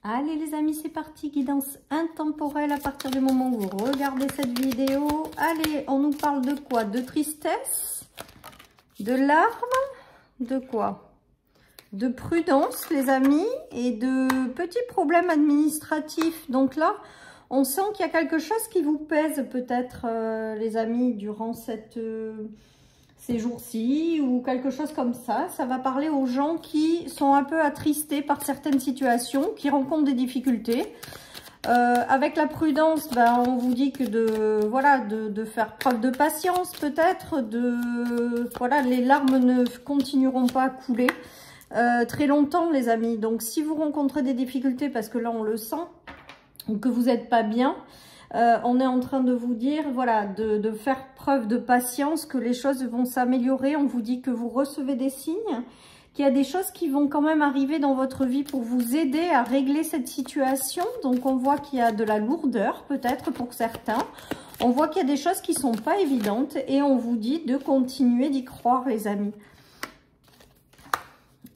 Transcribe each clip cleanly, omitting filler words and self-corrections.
Allez les amis, c'est parti, guidance intemporelle à partir du moment où vous regardez cette vidéo. Allez, on nous parle de quoi? De tristesse? De larmes? De quoi? De prudence les amis et de petits problèmes administratifs. Donc là, on sent qu'il y a quelque chose qui vous pèse peut-être les amis durant ces jours-ci ou quelque chose comme ça. Ça va parler aux gens qui sont un peu attristés par certaines situations, qui rencontrent des difficultés. Avec la prudence, on vous dit que de faire preuve de patience peut-être. Voilà, les larmes ne continueront pas à couler très longtemps les amis. Donc si vous rencontrez des difficultés, parce que là on le sent, ou que vous n'êtes pas bien, on est en train de vous dire, voilà, de faire preuve de patience, que les choses vont s'améliorer. On vous dit que vous recevez des signes, qu'il y a des choses qui vont quand même arriver dans votre vie pour vous aider à régler cette situation. Donc on voit qu'il y a de la lourdeur peut-être pour certains. On voit qu'il y a des choses qui ne sont pas évidentes et on vous dit de continuer d'y croire les amis.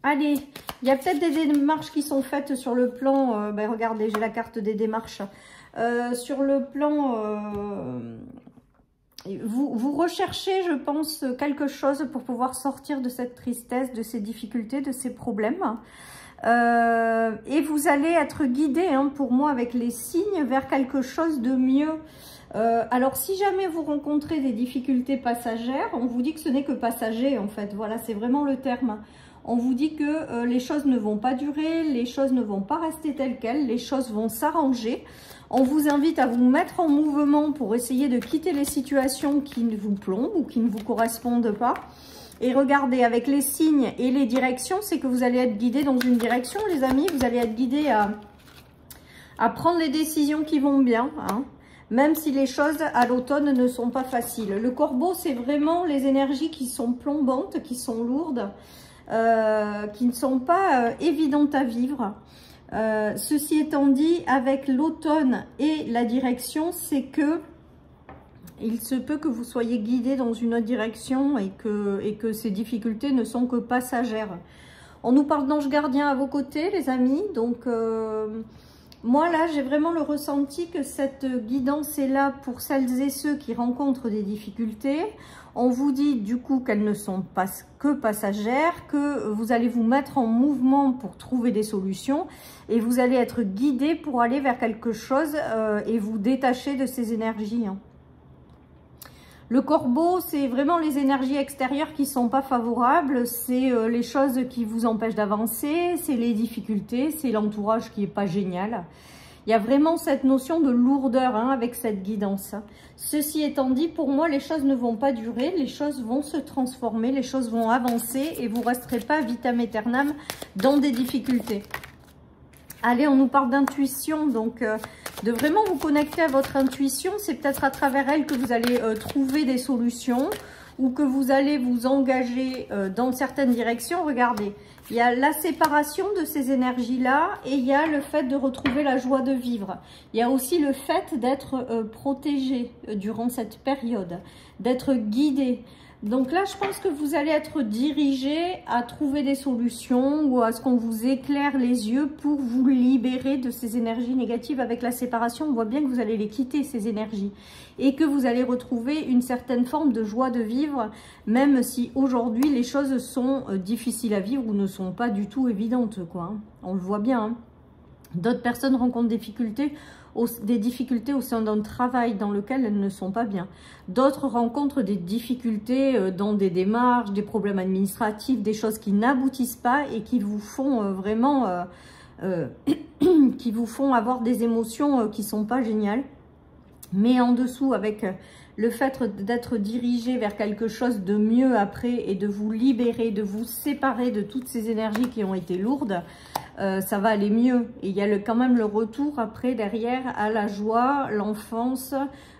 Allez, il y a peut-être des démarches qui sont faites sur le plan, regardez, j'ai la carte des démarches. Sur le plan, vous recherchez, je pense, quelque chose pour pouvoir sortir de cette tristesse, de ces difficultés, de ces problèmes. Et vous allez être guidé, pour moi, avec les signes, vers quelque chose de mieux. Alors, si jamais vous rencontrez des difficultés passagères, on vous dit que ce n'est que passager, en fait. Voilà, c'est vraiment le terme. On vous dit que les choses ne vont pas durer, les choses ne vont pas rester telles quelles, les choses vont s'arranger. On vous invite à vous mettre en mouvement pour essayer de quitter les situations qui vous plombent ou qui ne vous correspondent pas. Et regardez, avec les signes et les directions, c'est que vous allez être guidé dans une direction, les amis. Vous allez être guidé à prendre les décisions qui vont bien, même si les choses à l'automne ne sont pas faciles. Le corbeau, c'est vraiment les énergies qui sont plombantes, qui sont lourdes, qui ne sont pas évidentes à vivre. Ceci étant dit, avec l'automne et la direction, c'est que il se peut que vous soyez guidé dans une autre direction et que ces difficultés ne sont que passagères. On nous parle d'ange gardien à vos côtés, les amis. Donc, moi, là, j'ai vraiment le ressenti que cette guidance est là pour celles et ceux qui rencontrent des difficultés. On vous dit du coup qu'elles ne sont pas que passagères, que vous allez vous mettre en mouvement pour trouver des solutions et vous allez être guidé pour aller vers quelque chose et vous détacher de ces énergies. Le corbeau, c'est vraiment les énergies extérieures qui ne sont pas favorables, c'est les choses qui vous empêchent d'avancer, c'est les difficultés, c'est l'entourage qui n'est pas génial. Il y a vraiment cette notion de lourdeur avec cette guidance. Ceci étant dit, pour moi, les choses ne vont pas durer, les choses vont se transformer, les choses vont avancer et vous ne resterez pas vitam aeternam dans des difficultés. Allez, on nous parle d'intuition, donc de vraiment vous connecter à votre intuition. C'est peut-être à travers elle que vous allez trouver des solutions ou que vous allez vous engager dans certaines directions. Regardez, il y a la séparation de ces énergies-là et il y a le fait de retrouver la joie de vivre. Il y a aussi le fait d'être protégé durant cette période, d'être guidé. Donc là, je pense que vous allez être dirigé à trouver des solutions ou à ce qu'on vous éclaire les yeux pour vous libérer de ces énergies négatives. Avec la séparation, on voit bien que vous allez les quitter, ces énergies, et que vous allez retrouver une certaine forme de joie de vivre, même si aujourd'hui, les choses sont difficiles à vivre ou ne sont pas du tout évidentes, quoi. On le voit bien. D'autres personnes rencontrent des difficultés au sein d'un travail dans lequel elles ne sont pas bien. D'autres rencontrent des difficultés dans des démarches, des problèmes administratifs, des choses qui n'aboutissent pas et qui vous font vraiment, qui vous font avoir des émotions qui ne sont pas géniales. Mais en dessous, avec le fait d'être dirigé vers quelque chose de mieux après et de vous libérer, de vous séparer de toutes ces énergies qui ont été lourdes, ça va aller mieux. Et il y a quand même le retour après, derrière, à la joie, l'enfance,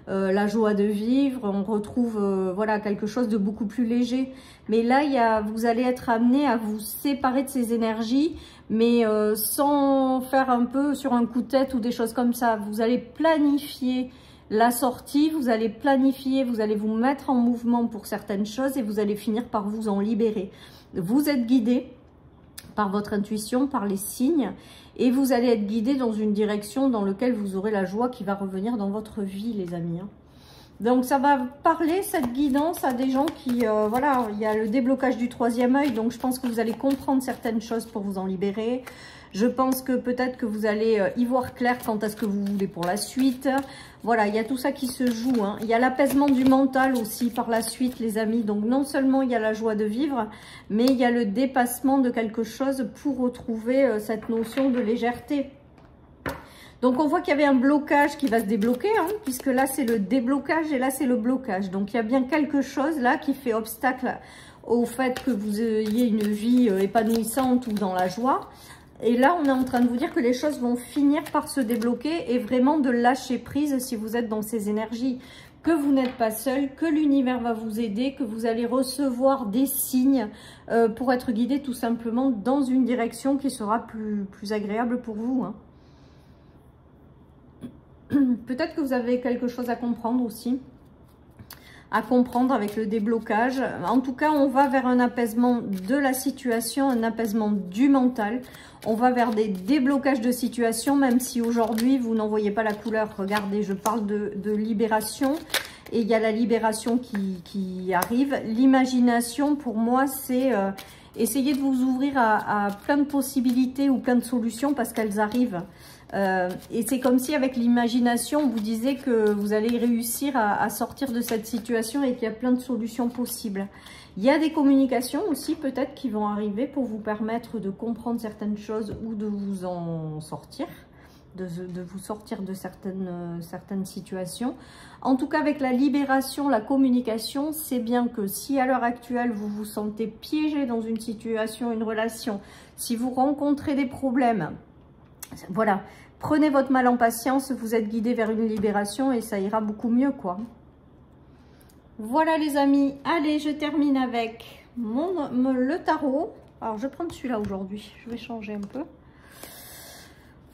la joie de vivre. On retrouve voilà, quelque chose de beaucoup plus léger. Mais là, vous allez être amené à vous séparer de ces énergies, mais sans faire un peu sur un coup de tête ou des choses comme ça. Vous allez planifier la sortie, vous allez planifier, vous allez vous mettre en mouvement pour certaines choses et vous allez finir par vous en libérer. Vous êtes guidé par votre intuition, par les signes, et vous allez être guidé dans une direction dans laquelle vous aurez la joie qui va revenir dans votre vie, les amis. Donc ça va parler, cette guidance, à des gens qui, voilà, il y a le déblocage du troisième œil, donc je pense que vous allez comprendre certaines choses pour vous en libérer. Je pense que peut-être que vous allez y voir clair quant à ce que vous voulez pour la suite. Voilà, il y a tout ça qui se joue, hein. Il y a l'apaisement du mental aussi par la suite, les amis. Donc non seulement il y a la joie de vivre, mais il y a le dépassement de quelque chose pour retrouver cette notion de légèreté. Donc on voit qu'il y avait un blocage qui va se débloquer, hein, puisque là c'est le déblocage et là c'est le blocage. Donc il y a bien quelque chose là qui fait obstacle au fait que vous ayez une vie épanouissante ou dans la joie. Et là, on est en train de vous dire que les choses vont finir par se débloquer et vraiment de lâcher prise si vous êtes dans ces énergies. Que vous n'êtes pas seul, que l'univers va vous aider, que vous allez recevoir des signes pour être guidé tout simplement dans une direction qui sera plus agréable pour vous, hein. Peut-être que vous avez quelque chose à comprendre aussi. À comprendre avec le déblocage. En tout cas, on va vers un apaisement de la situation, un apaisement du mental. On va vers des déblocages de situation, même si aujourd'hui, vous n'en voyez pas la couleur. Regardez, je parle de libération. Et il y a la libération qui arrive. L'imagination, pour moi, c'est essayer de vous ouvrir à plein de possibilités ou plein de solutions parce qu'elles arrivent. Et c'est comme si avec l'imagination, on vous disait que vous allez réussir à sortir de cette situation et qu'il y a plein de solutions possibles. Il y a des communications aussi peut-être qui vont arriver pour vous permettre de comprendre certaines choses ou de vous en sortir, de vous sortir de certaines situations. En tout cas, avec la libération, la communication, c'est bien que si à l'heure actuelle, vous vous sentez piégé dans une situation, une relation, si vous rencontrez des problèmes, voilà, prenez votre mal en patience, vous êtes guidé vers une libération et ça ira beaucoup mieux, quoi. Voilà les amis, allez, je termine avec le tarot. Alors, je vais prendre celui-là aujourd'hui, je vais changer un peu.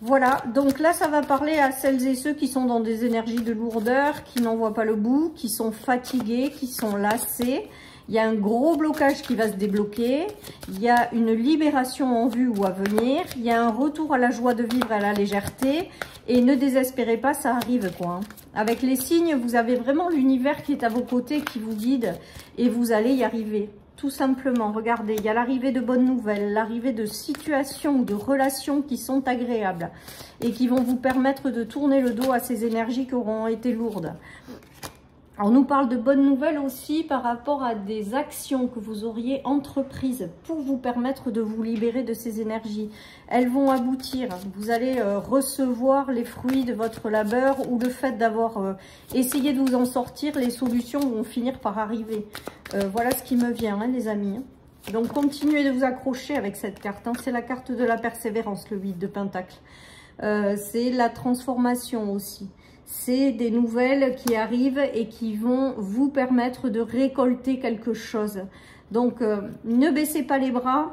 Voilà, donc là, ça va parler à celles et ceux qui sont dans des énergies de lourdeur, qui n'en voient pas le bout, qui sont fatigués, qui sont lassés. Il y a un gros blocage qui va se débloquer. Il y a une libération en vue ou à venir. Il y a un retour à la joie de vivre, à la légèreté. Et ne désespérez pas, ça arrive, quoi. Avec les signes, vous avez vraiment l'univers qui est à vos côtés, qui vous guide. Et vous allez y arriver. Tout simplement, regardez, il y a l'arrivée de bonnes nouvelles, l'arrivée de situations ou de relations qui sont agréables. Et qui vont vous permettre de tourner le dos à ces énergies qui auront été lourdes. On nous parle de bonnes nouvelles aussi par rapport à des actions que vous auriez entreprises pour vous permettre de vous libérer de ces énergies. Elles vont aboutir. Vous allez recevoir les fruits de votre labeur ou le fait d'avoir essayé de vous en sortir. Les solutions vont finir par arriver. Voilà ce qui me vient, hein, les amis. Donc, continuez de vous accrocher avec cette carte, hein. C'est la carte de la persévérance, le 8 de Pentacle. C'est la transformation aussi. C'est des nouvelles qui arrivent et qui vont vous permettre de récolter quelque chose. Donc, ne baissez pas les bras.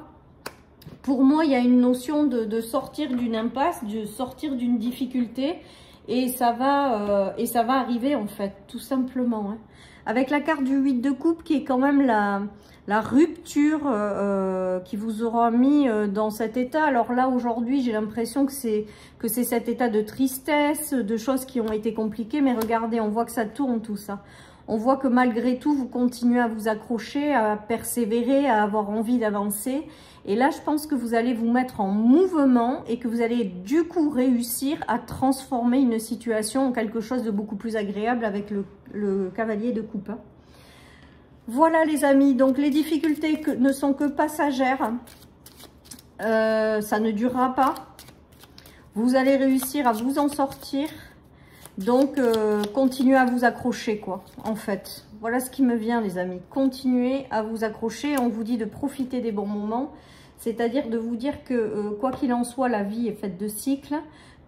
Pour moi, il y a une notion de sortir d'une impasse, de sortir d'une difficulté. Et ça va arriver, en fait, tout simplement, hein. Avec la carte du 8 de coupe qui est quand même la rupture qui vous aura mis dans cet état. Alors là, aujourd'hui, j'ai l'impression que c'est cet état de tristesse, de choses qui ont été compliquées. Mais regardez, on voit que ça tourne tout ça. On voit que malgré tout, vous continuez à vous accrocher, à persévérer, à avoir envie d'avancer. Et là, je pense que vous allez vous mettre en mouvement et que vous allez du coup réussir à transformer une situation en quelque chose de beaucoup plus agréable avec le cavalier de coupe. Voilà les amis, donc les difficultés ne sont que passagères. Ça ne durera pas. Vous allez réussir à vous en sortir. Donc, continuez à vous accrocher, quoi, en fait. Voilà ce qui me vient, les amis. Continuez à vous accrocher. On vous dit de profiter des bons moments. C'est-à-dire de vous dire que, quoi qu'il en soit, la vie est faite de cycles.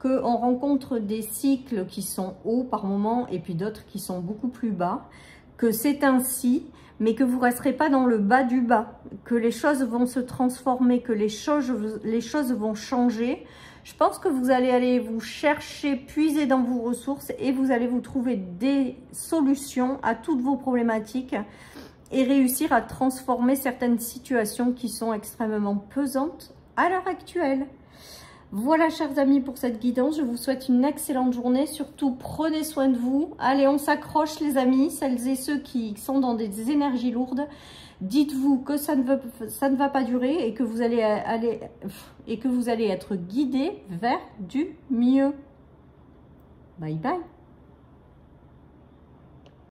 Qu'on rencontre des cycles qui sont hauts par moment et puis d'autres qui sont beaucoup plus bas. Que c'est ainsi, mais que vous ne resterez pas dans le bas du bas. Que les choses vont se transformer, que les choses vont changer. Je pense que vous allez aller vous chercher, puiser dans vos ressources et vous allez vous trouver des solutions à toutes vos problématiques et réussir à transformer certaines situations qui sont extrêmement pesantes à l'heure actuelle. Voilà, chers amis, pour cette guidance. Je vous souhaite une excellente journée. Surtout, prenez soin de vous. Allez, on s'accroche, les amis. Celles et ceux qui sont dans des énergies lourdes, dites-vous que ça ne va pas durer et que vous allez être guidés vers du mieux. Bye bye.